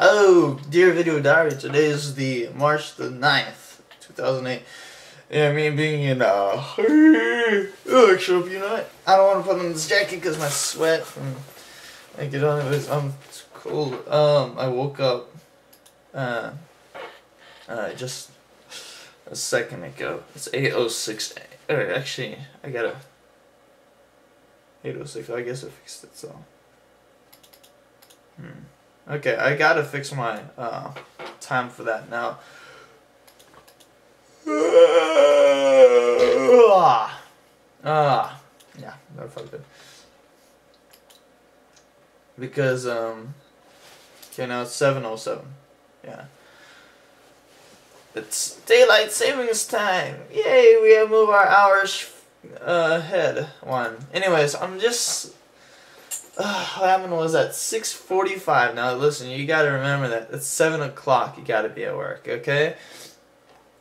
Oh, dear video diary, today is the March the 9th, 2008. Yeah, me being in workshop, you know what? I don't want to put on this jacket because my sweat from I get on it. It's cold. I woke up just a second ago. It's 8:06. Actually, I gotta 8:06. I guess I fixed it. So. Okay, I gotta fix my time for that now. Yeah, that felt good. Because okay, now it's 7:07. Yeah. It's daylight savings time. Yay, we have moved our hours ahead one. Anyways, I'm just what happened was at 6:45. Now listen, you gotta remember that it's 7 o'clock. You gotta be at work, okay?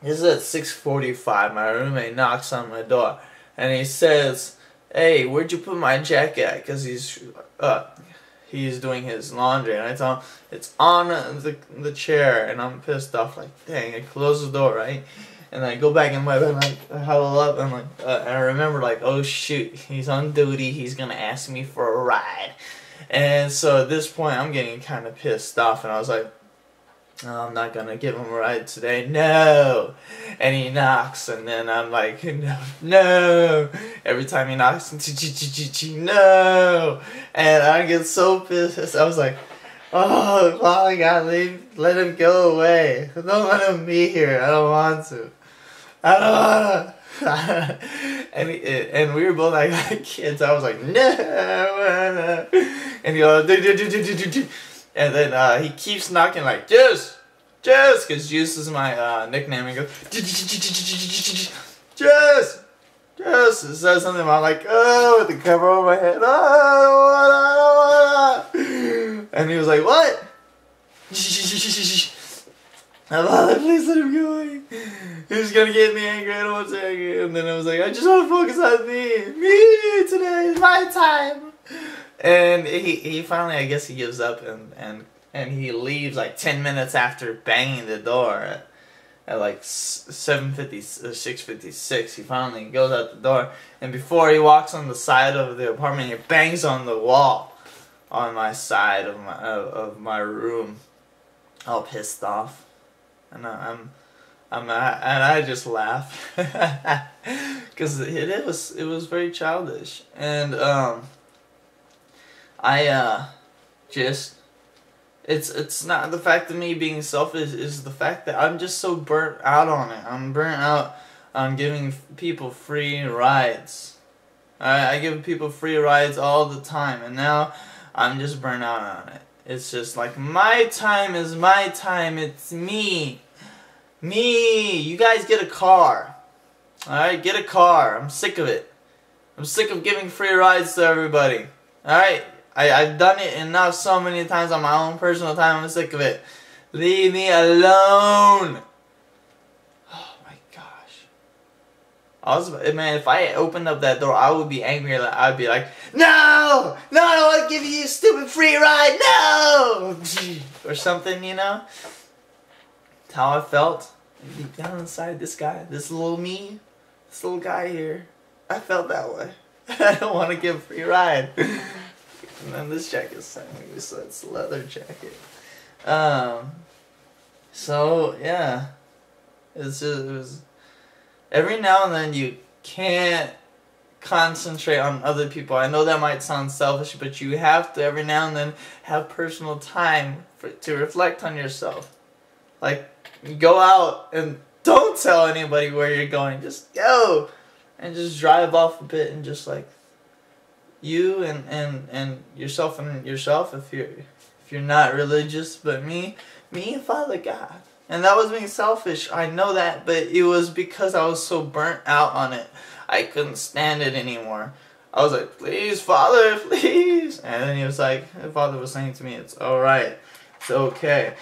This is at 6:45. My roommate knocks on my door, and he says, "Hey, where'd you put my jacket at?" Because he's doing his laundry, and I tell him it's on the chair, and I'm pissed off. Like, dang! I close the door, right? And I go back in my bed and I huddle up and and I remember like, oh shoot, he's on duty, he's gonna ask me for a ride. And so at this point I'm getting kind of pissed off, and I was like, oh, I'm not gonna give him a ride today, no. And he knocks, and then I'm like, no. Every time he knocks, no. And I get so pissed. I was like, oh, I gotta let him go away. Don't let him be here. I don't want to. I don't wanna. and we were both like kids. I was like, no. And he goes, and then he keeps knocking like, Juice, because Juice is my nickname. He goes, Juice. It says something about like, oh, with the cover over my head. Oh, I don't wanna. And he was like, what? Please let him go. He's gonna get me angry. I don't want to angry. And then I was like, I just want to focus on me. Me today is my time. And he finally, I guess he gives up and he leaves like 10 minutes after banging the door at like 7:50 or 6:56. He finally goes out the door, and before he walks on the side of the apartment, he bangs on the wall on my side of my room, all pissed off. And I just laugh because it was very childish, and it's not the fact of me being selfish, is the fact that I'm just so burnt out on it. I'm burnt out on giving people free rides. I give people free rides all the time, and now I'm just burnt out on it. It's just like, my time is my time. It's me. Me. You guys get a car. Alright, get a car. I'm sick of it. I'm sick of giving free rides to everybody. Alright? I've done it enough so many times on my own personal time. I'm sick of it. Leave me alone. Oh my gosh. Man, if I opened up that door, I would be angry. I'd be like, no! No, I don't want to give you a stupid free ride! No! Or something, you know? That's how I felt. Deep down inside, this little me, this little guy here, I felt that way. I don't want to give a free ride. And then this jacket's saying, so it's a leather jacket. So yeah, it was every now and then you can't concentrate on other people. I know that might sound selfish, but you have to every now and then have personal time to reflect on yourself. Like, you go out and don't tell anybody where you're going. Just go and just drive off a bit and just like you and yourself if you're not religious, but me and Father God. And that was being selfish, I know that, but it was because I was so burnt out on it. I couldn't stand it anymore. I was like, please, Father, please. And then he was like, Father was saying to me, it's alright, it's okay.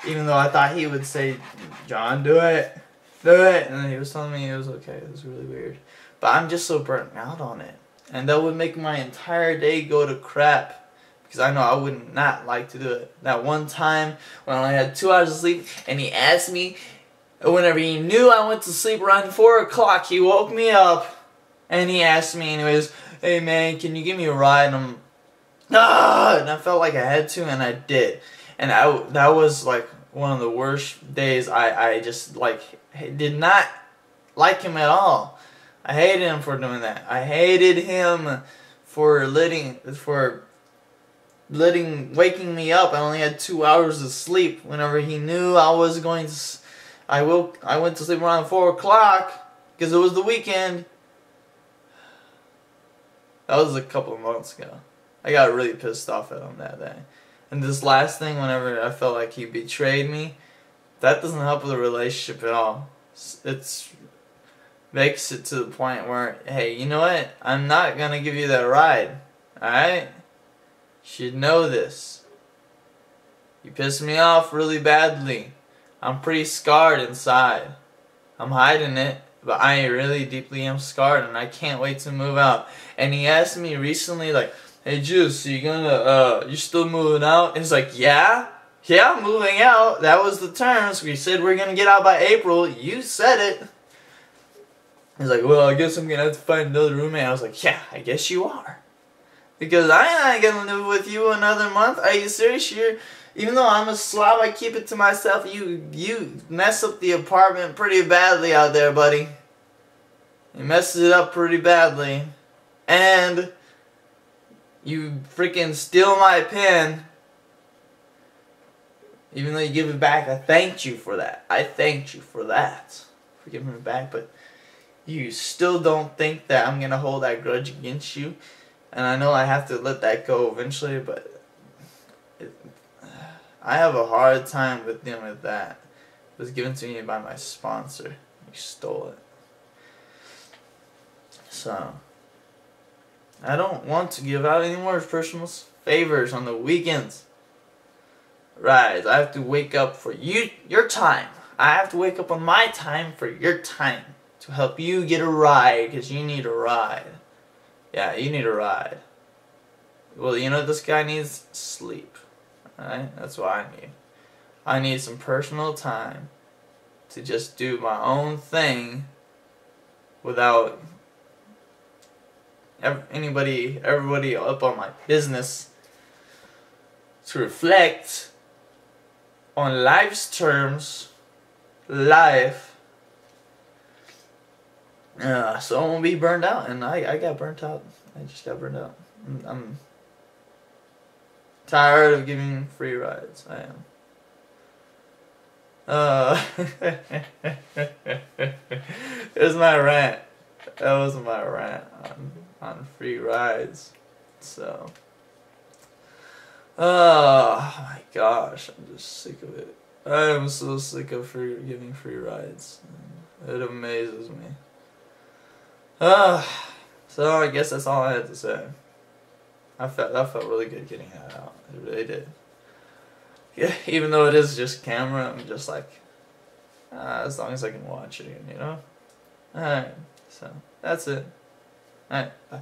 Even though I thought he would say, John, do it. Do it. And then he was telling me it was okay. It was really weird. But I'm just so burnt out on it. And that would make my entire day go to crap. because I know I would not like to do it. That one time when I only had 2 hours of sleep, and he asked me, whenever he knew I went to sleep around 4 o'clock, he woke me up, and he asked me anyways, hey man, can you give me a ride? And and I felt like I had to, and I did. And that was like one of the worst days. I just like did not like him at all. I hated him for doing that. I hated him for waking me up. I only had 2 hours of sleep. Whenever he knew I was going to, I went to sleep around 4 o'clock because it was the weekend. That was a couple of months ago. I got really pissed off at him that day. And this last thing, whenever I felt like he betrayed me, that doesn't help with the relationship at all. It's makes it to the point where, hey, you know what? I'm not going to give you that ride. Alright? You should know this. You pissed me off really badly. I'm pretty scarred inside. I'm hiding it, but I really deeply am scarred, and I can't wait to move out. And he asked me recently, like, hey Juice, you still moving out? And he's like, yeah, I'm moving out. That was the terms. We said we're gonna get out by April. You said it. He's like, well, I guess I'm gonna have to find another roommate. I was like, yeah, I guess you are. Because I ain't gonna live with you another month. Are you serious? Even though I'm a slob, I keep it to myself. You mess up the apartment pretty badly out there, buddy. You messed it up pretty badly. And you freaking steal my pen. Even though you give it back, I thanked you for that. I thanked you for that. For giving it back, but you still don't think that I'm going to hold that grudge against you. And I know I have to let that go eventually, but I have a hard time with dealing with that. It was given to me by my sponsor. He stole it. So I don't want to give out any more personal favors on the weekends. Right, I have to wake up for your time. I have to wake up on my time for your time to help you get a ride, because you need a ride. Yeah, you need a ride. Well, you know what this guy needs? Sleep. Alright, that's what I need. I need some personal time to just do my own thing without everybody up on my business, to reflect on life's terms, so I won't be burned out. And I got burnt out. I just got burned out. I'm tired of giving free rides. I am. There's my rant. That was my rant on free rides. So, oh my gosh, I'm just sick of it. I am so sick of giving free rides. It amazes me. So I guess that's all I had to say. That felt really good getting that out. It really did. Yeah, even though it is just camera, I'm just like, as long as I can watch it, you know? Alright, so that's it. Alright, bye.